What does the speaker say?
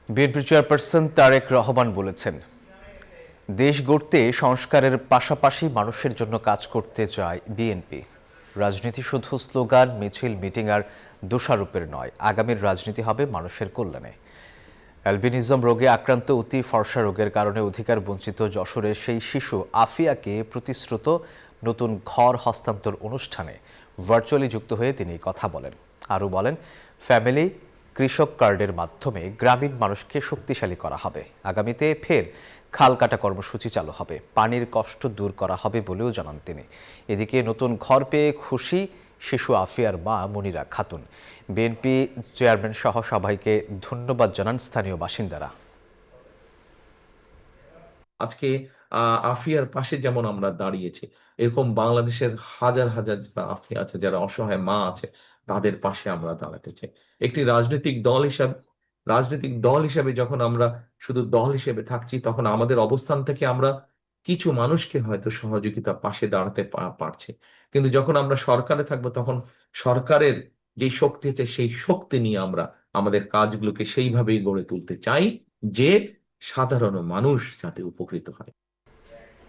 BNP chairperson Tarique Rahman বলেছেন, দেশ গড়তে সংস্কারের পাশাপাশি মানুষের জন্য কাজ করতে চায় বিএনপি। রাজনীতি শুধু স্লোগান, মিছিল, মিটিং আর দোষারোপের নয়, আগামীর রাজনীতি হবে মানুষের কল্যাণে। অ্যালবিনিজম রোগে আক্রান্ত অতি ফর্সা রোগের কারণে অধিকার বঞ্চিত যশোরের সেই শিশু আফিয়াকে প্রতিশ্রুত নতুন ঘর হস্তান্তর অনুষ্ঠানে ভার্চুয়ালি যুক্ত হয়ে তিনি কথা বলেন। আরও বলেন, ফ্যামিলি কৃষক কার্ডের মাধ্যমে গ্রামীণ মানুষকে শক্তিশালী করা হবে। আগামীতে ফের খাল কাটা কর্মসূচি চালু হবে, পানির কষ্ট দূর করা হবে বলেও জানান তিনি। এদিকে নতুন ঘর পেয়ে খুশি শিশু আফিয়ার মা মনিরা খাতুন। বিএনপি চেয়ারম্যান সহ সবাইকে ধন্যবাদ জানান স্থানীয় বাসিন্দারা। আজকে আফিয়ার পাশে যেমন আমরা দাঁড়িয়েছি, এরকম বাংলাদেশের হাজার হাজার যারা আফিয়া আছে, যারা অসহায় মা আছে, তাদের পাশে আমরা দাঁড়াতে চাই। একটি রাজনৈতিক দল হিসাবে যখন আমরা শুধু দল হিসেবে থাকছি, তখন আমাদের অবস্থান থেকে আমরা কিছু মানুষকে হয়তো সহযোগিতা পাশে দাঁড়াতে পারছি। কিন্তু যখন আমরা সরকারে থাকবো, তখন সরকারের যে শক্তি আছে, সেই শক্তি নিয়ে আমরা আমাদের কাজগুলোকে সেইভাবেই গড়ে তুলতে চাই যে সাধারণ মানুষ যাতে উপকৃত হয়।